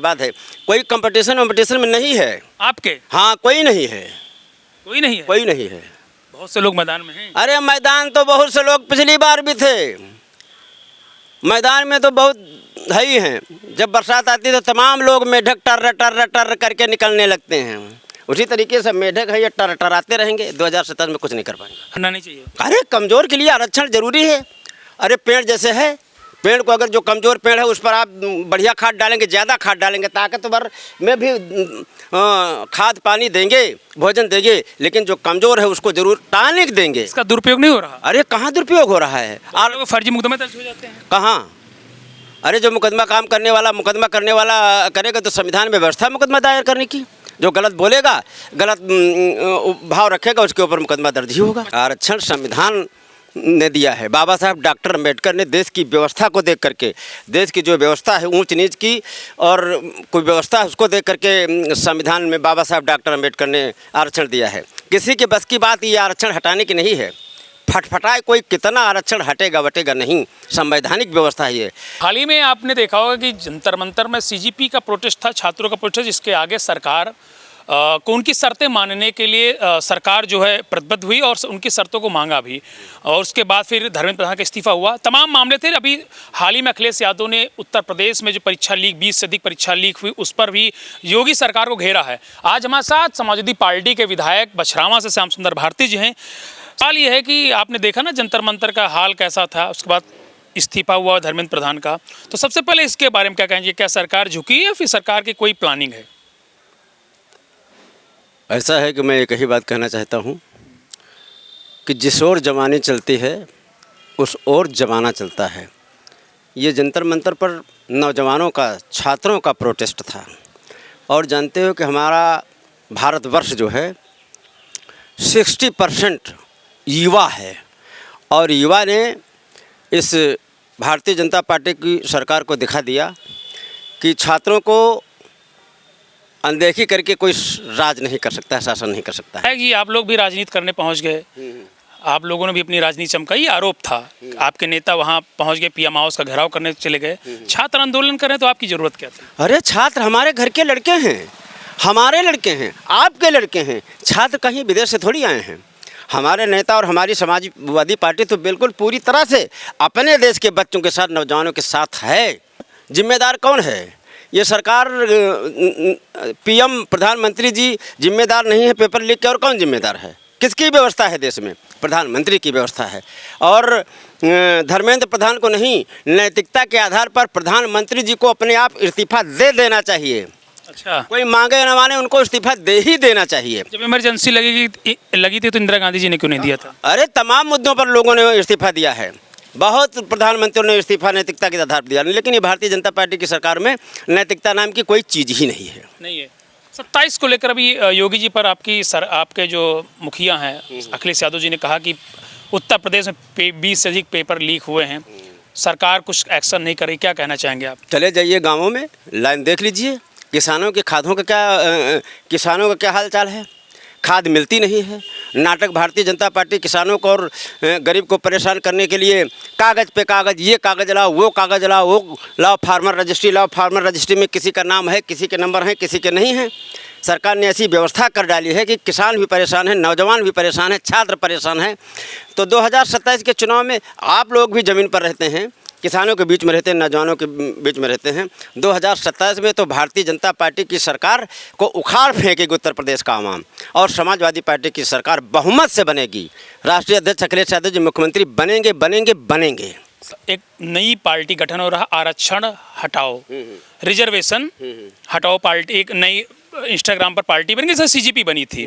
बात है, कोई कंपटीशन में नहीं है आपके? हाँ, कोई नहीं है, कोई नहीं है? कोई नहीं है। बहुत से लोग मैदान में हैं। अरे मैदान तो बहुत से लोग पिछली बार भी थे, मैदान में तो बहुत है ही हैं। जब बरसात आती है तो तमाम लोग मेढक टर टर टर करके निकलने लगते हैं। उसी तरीके से मेढक है, ये टर टराते रहेंगे, 2027 में कुछ नहीं कर पाएंगे। करना नहीं चाहिए। अरे कमज़ोर के लिए आरक्षण जरूरी है। अरे पेड़ जैसे है, पेड़ को अगर जो कमज़ोर पेड़ है उस पर आप बढ़िया खाद डालेंगे, ज़्यादा खाद डालेंगे, ताकतवर में भी खाद पानी देंगे, भोजन देंगे, लेकिन जो कमज़ोर है उसको जरूर टालने देंगे। इसका दुरुपयोग नहीं हो रहा? अरे कहाँ दुरुपयोग हो रहा है? और फर्जी मुकदमे दर्ज हो जाते हैं। कहाँ? अरे जो मुकदमा मुकदमा करने वाला करेगा तो संविधान में व्यवस्था मुकदमा दायर करने की। जो गलत बोलेगा, गलत भाव रखेगा, उसके ऊपर मुकदमा दर्ज ही होगा। आरक्षण संविधान ने दिया है। बाबा साहब डॉक्टर अम्बेडकर ने देश की व्यवस्था को देख करके, देश की जो व्यवस्था है ऊंच नीच की और कोई व्यवस्था है उसको देख करके संविधान में बाबा साहब डॉक्टर अम्बेडकर ने आरक्षण दिया है। किसी के बस की बात ये आरक्षण हटाने की नहीं है। फटफटाए कोई कितना आरक्षण हटेगा वटेगा नहीं, संवैधानिक व्यवस्था है ये। हाल ही में आपने देखा होगा कि जंतर मंतर में सीजीपी का प्रोटेस्ट था, छात्रों का प्रोटेस्ट, जिसके आगे सरकार को उनकी शर्तें मानने के लिए सरकार जो है प्रतिबद्ध हुई और उनकी शर्तों को मांगा भी, और उसके बाद फिर धर्मेंद्र प्रधान का इस्तीफा हुआ। तमाम मामले थे। अभी हाल ही में अखिलेश यादव ने उत्तर प्रदेश में जो परीक्षा लीक, 20 से अधिक परीक्षा लीक हुई, उस पर भी योगी सरकार को घेरा है। आज हमारे साथ समाजवादी पार्टी के विधायक बछरावा से श्याम सुंदर भारती जी हैं। सवाल ये है कि आपने देखा ना जंतर मंतर का हाल कैसा था, उसके बाद इस्तीफा हुआ धर्मेंद्र प्रधान का, तो सबसे पहले इसके बारे में क्या कहेंगे? क्या सरकार झुकी है, फिर सरकार की कोई प्लानिंग है? ऐसा है कि मैं एक ही बात कहना चाहता हूँ कि जिस ओर जमाने चलती है उस ओर जमाना चलता है। ये जंतर मंतर पर नौजवानों का, छात्रों का प्रोटेस्ट था, और जानते हो कि हमारा भारतवर्ष जो है 60% युवा है, और युवा ने इस भारतीय जनता पार्टी की सरकार को दिखा दिया कि छात्रों को अनदेखी करके कोई राज नहीं कर सकता है, शासन नहीं कर सकता है। कि आप लोग भी राजनीति करने पहुंच गए, आप लोगों ने भी अपनी राजनीति चमकाई, आरोप था। आपके नेता वहां पहुंच गए, पीएम हाउस का घेराव करने चले गए। छात्र आंदोलन करें तो आपकी जरूरत क्या थी? अरे छात्र हमारे घर के लड़के हैं, हमारे लड़के हैं, आपके लड़के हैं। छात्र कहीं विदेश से थोड़ी आए हैं। हमारे नेता और हमारी समाजवादी पार्टी तो बिल्कुल पूरी तरह से अपने देश के बच्चों के साथ, नौजवानों के साथ है। जिम्मेदार कौन है? ये सरकार, पीएम प्रधानमंत्री जी जिम्मेदार नहीं है पेपर लीक के, और कौन जिम्मेदार है? किसकी व्यवस्था है देश में? प्रधानमंत्री की व्यवस्था है। और धर्मेंद्र प्रधान को नहीं, नैतिकता के आधार पर प्रधानमंत्री जी को अपने आप इस्तीफा दे देना चाहिए। अच्छा, कोई मांगे न माने, उनको इस्तीफा दे ही देना चाहिए। जब इमरजेंसी लगी थी तो इंदिरा गांधी जी ने क्यों नहीं दिया था? अरे तमाम मुद्दों पर लोगों ने इस्तीफा दिया है, बहुत प्रधानमंत्रियों ने इस्तीफा नैतिकता के आधार पर दिया, लेकिन ये भारतीय जनता पार्टी की सरकार में नैतिकता नाम की कोई चीज़ ही नहीं है। 27 को लेकर अभी योगी जी पर आपके जो मुखिया हैं अखिलेश यादव जी ने कहा कि उत्तर प्रदेश में 20 से अधिक पेपर लीक हुए हैं, सरकार कुछ एक्शन नहीं कर रही। क्या कहना चाहेंगे आप? चले जाइए गाँवों में, लाइन देख लीजिए, किसानों के खादों का क्या हाल चाल है। खाद मिलती नहीं है। नाटक भारतीय जनता पार्टी किसानों को और गरीब को परेशान करने के लिए कागज़ पे कागज़, ये कागज़ लाओ, वो कागज़ लाओ, वो लाओ, फार्मर रजिस्ट्री लाओ, फार्मर रजिस्ट्री में किसी का नाम है, किसी के नंबर हैं, किसी के नहीं हैं। सरकार ने ऐसी व्यवस्था कर डाली है कि किसान भी परेशान है, नौजवान भी परेशान है, छात्र परेशान है। तो 2027 के चुनाव में आप लोग भी ज़मीन पर रहते हैं, किसानों के बीच में रहते हैं, नौजवानों के बीच में रहते हैं। 2027 में तो भारतीय जनता पार्टी की सरकार को उखाड़ फेंकेगी उत्तर प्रदेश का आवाम, और समाजवादी पार्टी की सरकार बहुमत से बनेगी। राष्ट्रीय अध्यक्ष अखिलेश यादव जी मुख्यमंत्री बनेंगे। एक नई पार्टी गठन हो रहा, आरक्षण हटाओ, रिजर्वेशन हटाओ पार्टी, एक नई इंस्टाग्राम पर पार्टी बनी, जैसे सीजीपी बनी थी।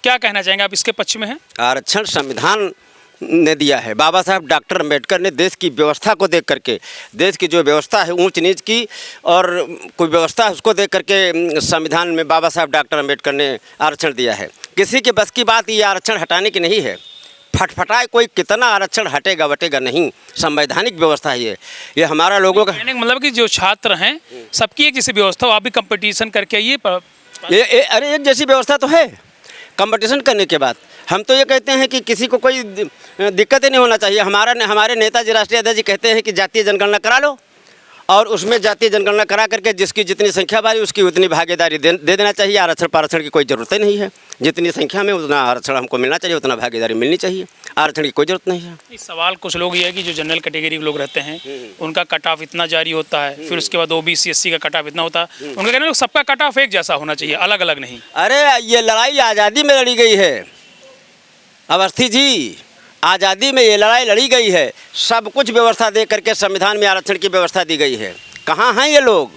क्या कहना चाहेंगे आप इसके पक्ष में हैं? आरक्षण संविधान ने दिया है। बाबा साहब डॉक्टर अम्बेडकर ने देश की व्यवस्था को देख करके, देश की जो व्यवस्था है ऊंच नीच की और कोई व्यवस्था है उसको देख करके संविधान में बाबा साहब डॉक्टर अम्बेडकर ने आरक्षण दिया है। किसी के बस की बात ये आरक्षण हटाने की नहीं है। फटफटाए कोई कितना आरक्षण हटेगा वटेगा नहीं, संवैधानिक व्यवस्था है ये हमारा लोगों का। मतलब कि जो छात्र हैं सबकी एक जैसी व्यवस्था हो, आप भी कंपटीशन करके आइए। अरे एक जैसी व्यवस्था तो है। कंपटीशन करने के बाद हम तो ये कहते हैं कि किसी को कोई दिक्कत ही नहीं होना चाहिए। हमारे नेताजी, राष्ट्रीय अध्यक्ष जी कहते हैं कि जातीय जनगणना करा लो, और उसमें जातीय जनगणना करा करके जिसकी जितनी संख्या बारी उसकी उतनी भागीदारी दे देना चाहिए। आरक्षण पारक्षण की कोई ज़रूरत ही नहीं है। जितनी संख्या में उतना आरक्षण हमको मिलना चाहिए, उतना भागीदारी मिलनी चाहिए। आरक्षण की कोई ज़रूरत नहीं है। इस सवाल कुछ लोग ये है कि जो जनरल कैटेगरी के लोग रहते हैं उनका कट ऑफ इतना जारी होता है, फिर उसके बाद OBC SC का कट ऑफ इतना होता है। उनका कहना है सबका कट ऑफ एक जैसा होना चाहिए, अलग अलग नहीं। अरे ये लड़ाई आज़ादी में लड़ी गई है अवस्थी जी, आज़ादी में ये लड़ाई लड़ी गई है। सब कुछ व्यवस्था दे करके संविधान में आरक्षण की व्यवस्था दी गई है। कहाँ हैं ये लोग?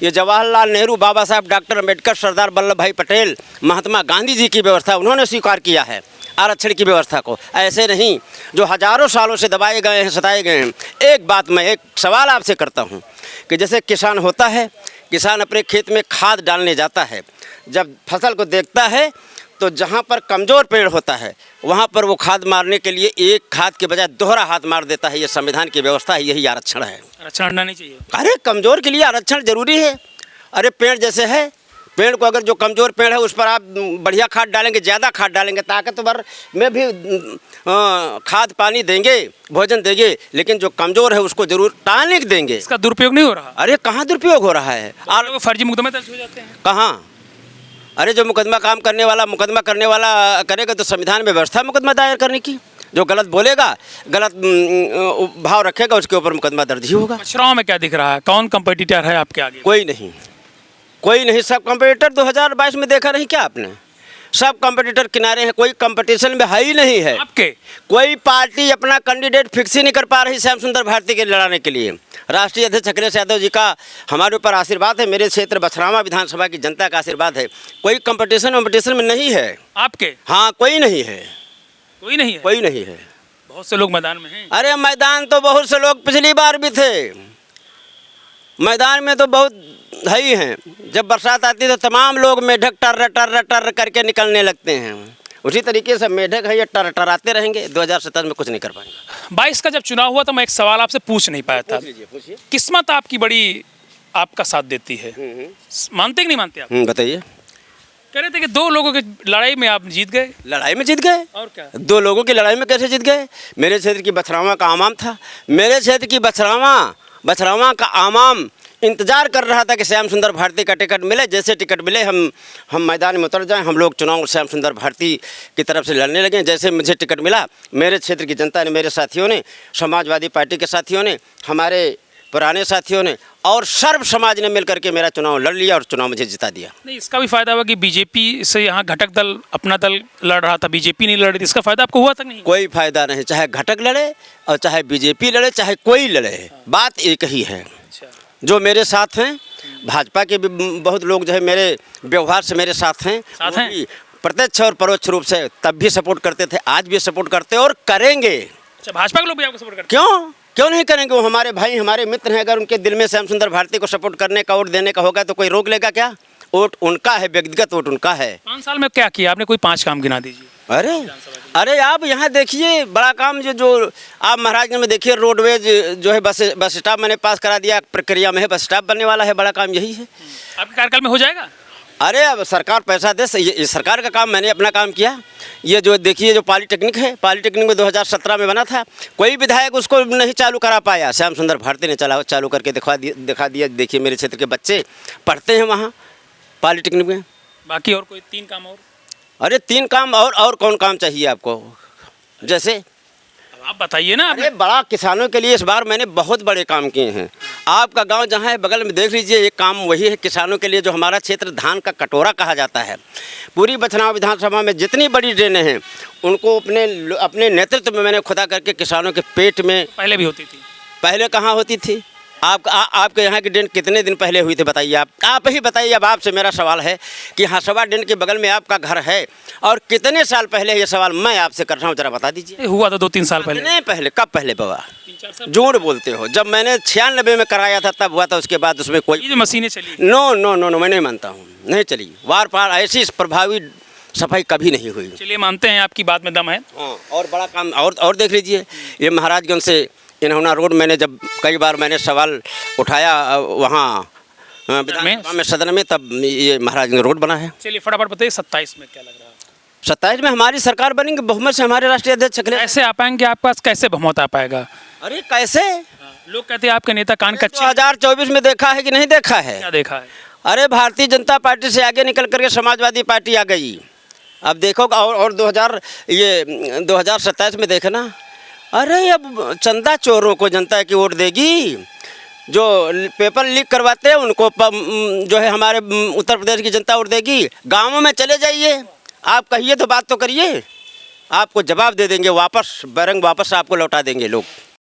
ये जवाहरलाल नेहरू, बाबा साहब डॉक्टर अम्बेडकर, सरदार वल्लभ भाई पटेल, महात्मा गांधी जी की व्यवस्था उन्होंने स्वीकार किया है आरक्षण की व्यवस्था को। ऐसे नहीं जो हजारों सालों से दबाए गए हैं, सताए गए हैं। एक बात मैं एक सवाल आपसे करता हूँ कि जैसे किसान होता है, किसान अपने खेत में खाद डालने जाता है, जब फसल को देखता है तो जहाँ पर कमज़ोर पेड़ होता है वहाँ पर वो खाद मारने के लिए एक खाद के बजाय दोहरा हाथ मार देता है। ये संविधान की व्यवस्था है, यही आरक्षण है। आरक्षण हटना नहीं चाहिए। अरे कमज़ोर के लिए आरक्षण जरूरी है। अरे पेड़ जैसे है, पेड़ को अगर जो कमज़ोर पेड़ है उस पर आप बढ़िया खाद डालेंगे, ज़्यादा खाद डालेंगे, ताकतवर में भी खाद पानी देंगे, भोजन देंगे, लेकिन जो कमज़ोर है उसको जरूर टालने देंगे। इसका दुरुपयोग नहीं हो रहा। अरे कहाँ दुरुपयोग हो रहा है? और फर्जी मुकदमे दर्ज हो जाते हैं। कहाँ? अरे जो मुकदमा करने वाला करेगा तो संविधान में व्यवस्था मुकदमा दायर करने की। जो गलत बोलेगा, गलत भाव रखेगा, उसके ऊपर मुकदमा दर्ज ही होगा। मछुआरों में क्या दिख रहा है? कौन कंपटीटर है आपके आगे? कोई नहीं, कोई नहीं। सब कंपटीटर 2022 में देखा नहीं क्या आपने? सब कंपटीटर किनारे हैं, कोई कंपटीशन में है ही नहीं है। आपके कोई पार्टी अपना कैंडिडेट फिक्स ही नहीं कर पा रही श्याम सुंदर भारती के लड़ाने के लिए। राष्ट्रीय अध्यक्ष अखिलेश यादव जी का हमारे ऊपर आशीर्वाद है, मेरे क्षेत्र बछरावा विधानसभा की जनता का आशीर्वाद है। कोई कंपटीशन में नहीं है आपके? हाँ, कोई नहीं है। कोई नहीं है? कोई नहीं है। बहुत से लोग मैदान में हैं। अरे मैदान तो बहुत से लोग पिछली बार भी थे, मैदान में तो बहुत है ही हैं। जब बरसात आती है तो तमाम लोग मेढक टर करके निकलने लगते हैं। उसी तरीके से मेढक है, ये टराते रहेंगे। 2027 में कुछ नहीं कर पाएंगे। 22 का जब चुनाव हुआ तो मैं एक सवाल आपसे पूछ नहीं पाया था। किस्मत आपकी बड़ी आपका साथ देती है, मानते कि नहीं मानते आप? बताइए। कह रहे थे कि 2 लोगों की लड़ाई में आप जीत गए। लड़ाई में जीत गए? और क्या? 2 लोगों की लड़ाई में कैसे जीत गए? मेरे क्षेत्र की बछरावा का आवाम था, मेरे क्षेत्र की बछरावा का आवाम इंतजार कर रहा था कि श्याम सुंदर भारती का टिकट मिले। जैसे टिकट मिले हम मैदान में उतर जाएं, हम लोग चुनाव श्याम सुंदर भारती की तरफ से लड़ने लगे। जैसे मुझे टिकट मिला, मेरे क्षेत्र की जनता ने, मेरे साथियों ने, समाजवादी पार्टी के साथियों ने, हमारे पुराने साथियों ने और सर्व समाज ने मिलकर के मेरा चुनाव लड़ लिया और चुनाव मुझे जिता दिया। नहीं, इसका भी फायदा हुआ कि बीजेपी से यहाँ घटक दल अपना दल लड़ रहा था, बीजेपी नहीं लड़ रही थी। इसका फायदा आपको हुआ था नहीं? कोई फायदा नहीं, चाहे घटक लड़े और चाहे बीजेपी लड़े, चाहे कोई लड़े, बात एक ही है। जो मेरे साथ हैं, भाजपा के भी बहुत लोग जो है मेरे व्यवहार से मेरे साथ हैं, प्रत्यक्ष और परोक्ष रूप से तब भी सपोर्ट करते थे, आज भी सपोर्ट करते और करेंगे। अच्छा, भाजपा के लोग भी आपको सपोर्ट करते हैं? क्यों नहीं करेंगे? वो हमारे भाई, हमारे मित्र हैं। अगर उनके दिल में श्याम सुंदर भारती को सपोर्ट करने का, वोट देने का होगा तो कोई रोक लेगा क्या? वोट उनका है, व्यक्तिगत वोट उनका है। 5 साल में क्या किया आपने? कोई 5 काम गिना दीजिए। अरे आप यहाँ देखिए, बड़ा काम जो आप महाराजगंज में देखिए, रोडवेज जो है, बस स्टॉप मैंने पास करा दिया, प्रक्रिया में है, बस स्टॉप बनने वाला है। बड़ा काम यही है। आपके कार्यकाल में हो जाएगा? अरे अब सरकार पैसा दे, ये सरकार का काम, मैंने अपना काम किया। ये जो देखिए, जो पॉलीटेक्निक है, पॉलीटेक्निक में 2017 में बना था, कोई विधायक उसको नहीं चालू करा पाया। श्याम सुंदर भारती ने चालू करके दिखा दिया। देखिए मेरे क्षेत्र के बच्चे पढ़ते हैं वहाँ पॉलीटेक्निक में। बाकी और कोई 3 काम और? अरे 3 काम और कौन काम चाहिए आपको? जैसे आप बताइए ना। अरे बड़ा किसानों के लिए इस बार मैंने बहुत बड़े काम किए हैं। आपका गांव जहां है बगल में देख लीजिए, एक काम वही है किसानों के लिए। जो हमारा क्षेत्र धान का कटोरा कहा जाता है, पूरी बछरावा विधानसभा में जितनी बड़ी ड्रेनें हैं उनको अपने नेतृत्व में मैंने खुदा करके किसानों के पेट में। पहले भी होती थी? पहले कहाँ होती थी? आपके यहाँ की ड्रेन कितने दिन पहले हुई थी बताइए? आप ही बताइए। अब आपसे मेरा सवाल है कि हासवा ड्रेन के बगल में आपका घर है और कितने साल पहले? ये सवाल मैं आपसे कर रहा हूँ, जरा बता दीजिए। हुआ था 2-3 साल पहले। नहीं पहले, कब पहले बाबा? 3-4 साल। झूठ बोलते हो। जब मैंने 96 में कराया था तब हुआ था, उसके बाद उसमें कोई जो मशीनें चली। नो मैं नहीं मानता हूँ, नहीं चली। वार पार ऐसी प्रभावी सफाई कभी नहीं हुई। चलिए, मानते हैं आपकी बात में दम है। और बड़ा काम और देख लीजिए, ये महाराजगंज से इन्होंने रोड, मैंने जब कई बार मैंने सवाल उठाया वहाँ विधानसभा में, सदन में, तब ये महाराजगंज रोड बना है। चलिए फटाफट बताइए, 27 में क्या लग रहा है? 27 में हमारी सरकार बनेगी, बहुमत से हमारे राष्ट्रीय अध्यक्ष। कैसे आ पाएंगे? आपके पास कैसे बहुमत आ पाएगा? अरे कैसे? लोग कहते हैं आपके नेता कान कच्चे। 2024 में देखा है कि नहीं देखा है? क्या देखा है? अरे भारतीय जनता पार्टी से आगे निकल करके समाजवादी पार्टी आ गई। अब देखो और 2027 में देखना। अरे अब चंदा चोरों को जनता की वोट देगी, जो पेपर लीक करवाते हैं उनको जो है हमारे उत्तर प्रदेश की जनता वोट देगी। गाँवों में चले जाइए, आप कहिए तो बात तो करिए, आपको जवाब दे देंगे, वापस बैरंग वापस आपको लौटा देंगे लोग।